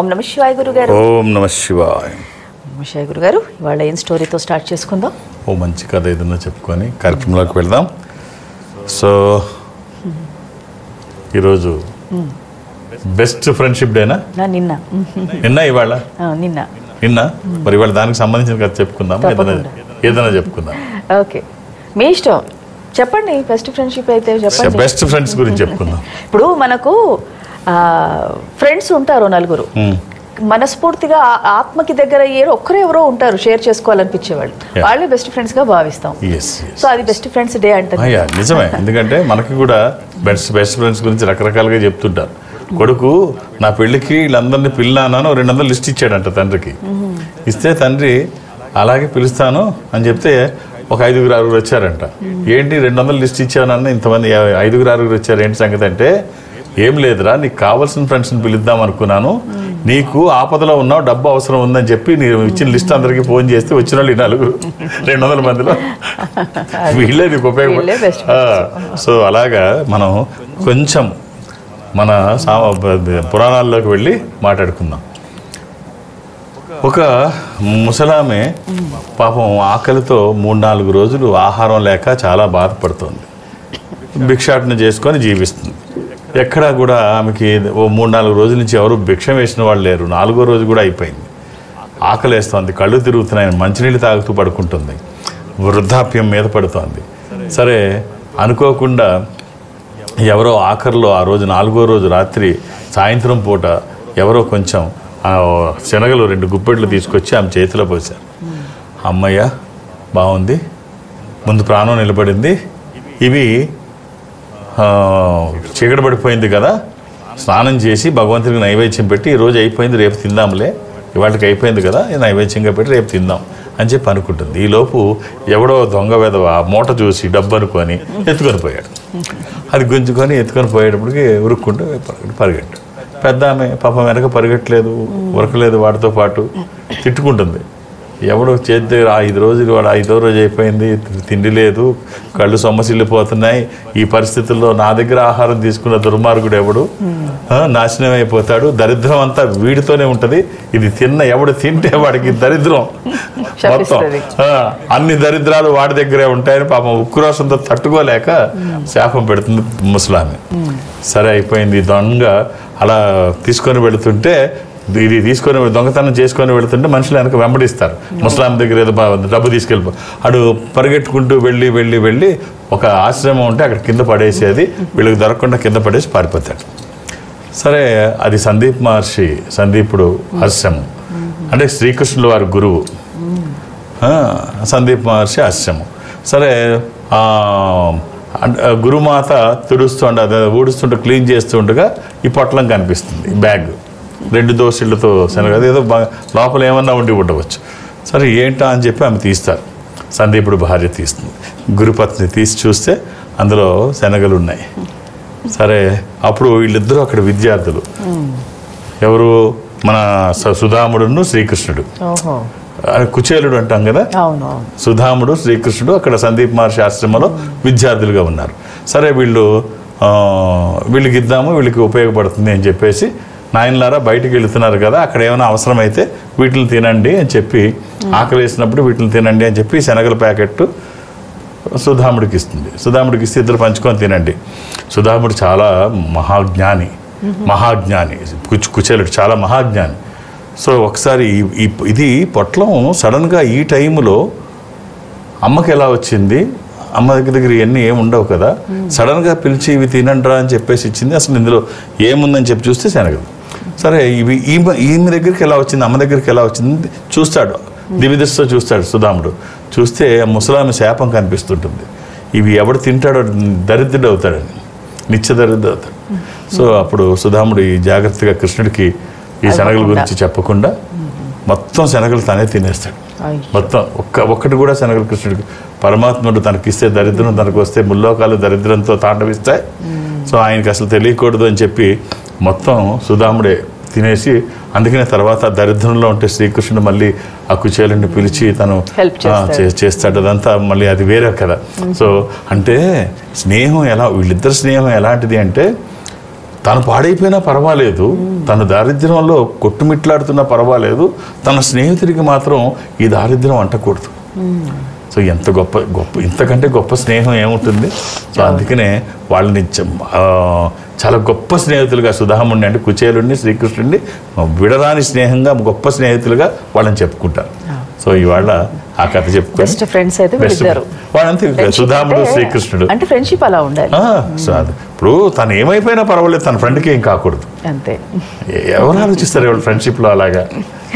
ఓం నమః శివాయ గురుగారు. ఓం నమః శివాయ. శివాయ గురుగారు, ఇవాళ ఏం స్టోరీతో స్టార్ట్ చేసుకుందాం? ఓ మంచి కథ ఏదన్నా చెప్పుకొని కార్యక్రమంలోకి వెళ్దాం. సో ఈరోజు బెస్ట్ ఫ్రెండ్షిప్ డేనా? నిన్న ఇవాళ నిన్న మరి ఇవాళ దానికి సంబంధించిన కథ చెప్పుకుందాం, ఏదైనా చెప్పుకుందాం. ఓకే, మీ ఇష్టం, చెప్పండి. బెస్ట్ ఫ్రెండ్షిప్ అయితే చెప్పండి. బెస్ట్ ఫ్రెండ్స్ గురించి చెప్పుకుందాం. ఇప్పుడు మనకు ఫ్రెండ్స్ ఉంటారు నలుగురు, మనస్ఫూర్తిగా ఆత్మకి దగ్గర ఒక్కరే ఎవరో ఉంటారు షేర్ చేసుకోవాలనిపించేవాళ్ళు, వాళ్ళే బెస్ట్ ఫ్రెండ్స్ గా భావిస్తాం. సో అది బెస్ట్ ఫ్రెండ్స్ డే అంటే నిజమే. ఎందుకంటే మనకి కూడా బెస్ట్ ఫ్రెండ్స్ గురించి రకరకాలుగా చెప్తుంటారు. కొడుకు నా పెళ్లికి వీళ్ళందరినీ పిల్లాను 200 లిస్ట్ ఇచ్చాడంట తండ్రికి. ఇస్తే తండ్రి అలాగే పిలుస్తాను అని చెప్తే ఒక 5-6 వచ్చారంట. ఏంటి 200 లిస్ట్ ఇచ్చానన్న ఇంతమంది 5-6 వచ్చారు, ఏంటి సంగతి అంటే, ఏం లేదురా, నీకు కావాల్సిన ఫ్రెండ్స్ని పిలుద్దాం అనుకున్నాను, నీకు ఆపదలో ఉన్నావు, డబ్బు అవసరం ఉందని చెప్పి నేను ఇచ్చిన లిస్ట్ అందరికీ ఫోన్ చేస్తే వచ్చిన వాళ్ళు 200 మందిలో వీళ్ళే నీకు ఉపయోగపడే. సో అలాగా మనం కొంచెం మన పురాణాల్లోకి వెళ్ళి మాట్లాడుకుందాం. ఒక ముసలామె పాపం ఆకలితో 3-4 రోజులు ఆహారం లేక చాలా బాధపడుతుంది. భిక్షాటన చేసుకొని జీవిస్తుంది. ఎక్కడా కూడా ఆమెకి ఓ 3-4 రోజుల నుంచి ఎవరు భిక్ష వేసిన వాళ్ళు లేరు. 4వ రోజు కూడా అయిపోయింది. ఆకలి వేస్తుంది, కళ్ళు తిరుగుతున్నాయి, మంచినీళ్ళు తాగుతూ పడుకుంటుంది, వృద్ధాప్యం మీద పడుతోంది. సరే అనుకోకుండా ఎవరో ఆఖరిలో ఆ రోజు 4వ రోజు రాత్రి సాయంత్రం పూట ఎవరో కొంచెం శనగలు 2 గుప్పెట్లు తీసుకొచ్చి ఆమె చేతిలో పోశారు. అమ్మయ్య బాగుంది, ముందు ప్రాణం నిలబడింది, ఇవి చీకటి పడిపోయింది కదా, స్నానం చేసి భగవంతుడికి నైవేద్యం పెట్టి ఈరోజు అయిపోయింది రేపు తిందాంలే, ఇవాళకి అయిపోయింది కదా నైవేద్యంగా పెట్టి రేపు తిందాం అని చెప్పి అనుకుంటుంది. ఈలోపు ఎవడో దొంగ వెధవ మూట చూసి డబ్బు అనుకొని ఎత్తుకొని పోయాడు. అది గుంజుకొని ఎత్తుకొని పోయేటప్పటికి ఉరుక్కుంటూ పరిగెట్టు. పెద్ద ఆమె పాపం వెనక పరిగెట్టలేదు, ఉరకలేదు, వాటితో పాటు తిట్టుకుంటుంది. ఎవడో చేద్దే 5 రోజులు, వాడు 5వ రోజు అయిపోయింది, తిండి లేదు, కళ్ళు సొమ్మసిల్లిపోతున్నాయి, ఈ పరిస్థితుల్లో నా దగ్గర ఆహారం తీసుకున్న దుర్మార్గుడు ఎవడు నాశనం అయిపోతాడు, దరిద్రం అంతా వీడితోనే ఉంటుంది, ఇది ఎవడు తింటే వాడికి దరిద్రం మొత్తం, అన్ని దరిద్రాలు వాడి దగ్గరే ఉంటాయని పాపం ఉక్రోషంతో తట్టుకోలేక శాపం పెడుతుంది ముసలామె. సరే అయిపోయింది. దొంగ అలా తీసుకొని వెళుతుంటే, ఇది తీసుకొని దొంగతనం చేసుకొని వెళుతుంటే మనుషులు వెనక వెంబడిస్తారు. ముస్లాం దగ్గర ఏదో డబ్బు తీసుకెళ్ళిపో, అడు పరిగెట్టుకుంటూ వెళ్ళి ఒక ఆశ్రమం ఉంటే అక్కడ కింద పడేసేది, వీళ్ళకి దొరకకుండా కింద పడేసి పారిపోతాడు. సరే అది సందీపుడు ఆశ్రమం, అంటే శ్రీకృష్ణుల వారి గురువు సందీప్ మహర్షి ఆశ్రమం. సరే గురుమాత తుడుస్తుండ ఊడుస్తుంటే క్లీన్ చేస్తుండగా ఈ పొట్లం కనిపిస్తుంది, బ్యాగ్ 2 దోశలతో శనగ, ఏదో లోపల ఏమన్నా ఉండి ఉండవచ్చు. సరే ఏంటా అని చెప్పి ఆమె తీస్తారు. సందీపుడు భార్య తీస్తుంది. గురుపత్ని తీసి చూస్తే అందులో శనగలు ఉన్నాయి. సరే అప్పుడు వీళ్ళిద్దరూ అక్కడ విద్యార్థులు, ఎవరు, మన సుధాముడును శ్రీకృష్ణుడు. కుచేలుడు అంటాం కదా, సుధాముడు శ్రీకృష్ణుడు అక్కడ సందీప్ మహర్షి ఆశ్రమంలో విద్యార్థులుగా ఉన్నారు. సరే వీళ్ళకి ఇద్దాము, వీళ్ళకి ఉపయోగపడుతుంది అని చెప్పేసి, నాయనలారా బయటికి వెళుతున్నారు కదా, అక్కడ ఏమైనా అవసరమైతే వీటిని తినండి అని చెప్పి, ఆకలి వేసినప్పుడు వీటిని తినండి అని చెప్పి శనగల ప్యాకెట్ సుధాముడికి ఇస్తుంది. సుధాముడికి ఇస్తే ఇద్దరు పంచుకొని తినండి. సుధాముడు చాలా మహాజ్ఞాని, కుచేలుడు చాలా మహాజ్ఞాని. సో ఒకసారి ఇది పొట్లం సడన్గా ఈ టైంలో అమ్మకి ఎలా వచ్చింది, అమ్మ దగ్గర ఇవన్నీ ఏమి ఉండవు కదా, సడన్గా పిలిచి ఇవి తినండ్రా అని చెప్పేసి ఇచ్చింది. అసలు ఇందులో ఏముందని చెప్పి చూస్తే శనగలు. సరే ఇవి ఈమె దగ్గరికి ఎలా వచ్చింది, అమ్మ దగ్గరికి ఎలా వచ్చింది చూస్తాడు, దివిదృష్టితో చూస్తాడు సుధాముడు. చూస్తే ముసలామె శాపం కనిపిస్తుంటుంది, ఇవి ఎవడు తింటాడో దరిద్రుడు అవుతాడని, నిత్య దరిద్రుడు అవుతాడు. సో అప్పుడు సుధాముడు ఈ జాగ్రత్తగా కృష్ణుడికి ఈ శనగల గురించి చెప్పకుండా మొత్తం శనగలు తనే తినేస్తాడు. మొత్తం ఒక్కటి కూడా శనగలు కృష్ణుడికి, పరమాత్ముడు తనకిస్తే దరిద్రం, తనకు వస్తే ముల్లోకాలు దరిద్రంతో తాండవిస్తాయి. సో ఆయనకి అసలు తెలియకూడదు అని చెప్పి మొత్తం సుధాముడే తినేసి, అందుకనే తర్వాత దరిద్రంలో ఉంటే శ్రీకృష్ణుడు మళ్ళీ ఆ కుచేలుని పిలిచి తను చేస్తాడు. అదంతా మళ్ళీ అది వేరే కదా. సో అంటే స్నేహం వీళ్ళిద్దరు స్నేహం ఎలాంటిది అంటే, తను పాడైపోయినా పర్వాలేదు, తన దారిద్ర్యంలో కొట్టుమిట్లాడుతున్నా పర్వాలేదు, తన స్నేహితుడికి మాత్రం ఈ దారిద్ర్యం అంటకూడదు. సో ఎంత గొప్ప గొప్ప ఇంతకంటే గొప్ప స్నేహం ఏముంటుంది. సో అందుకనే వాళ్ళని చాలా గొప్ప స్నేహితులుగా సుధాముడిని అంటే కుచేలుడిని శ్రీకృష్ణుడిని విడరాని స్నేహంగా గొప్ప స్నేహితులుగా వాళ్ళని చెప్పుకుంటారు. సో ఇవాళ ఆ కథ చెప్పుకొని బెస్ట్ ఫ్రెండ్స్ అయితే వీళ్ళిద్దరు. వాళ్ళంతే సుధాముడు శ్రీకృష్ణుడు అంటే ఫ్రెండ్షిప్ అలా ఉండాలి. ఇప్పుడు తను ఏమైపోయినా పర్వాలేదు, తన ఫ్రెండ్కి ఏం కాకూడదు. అంతే. ఎవరు ఆలోచిస్తారు ఫ్రెండ్షిప్లో అలాగా?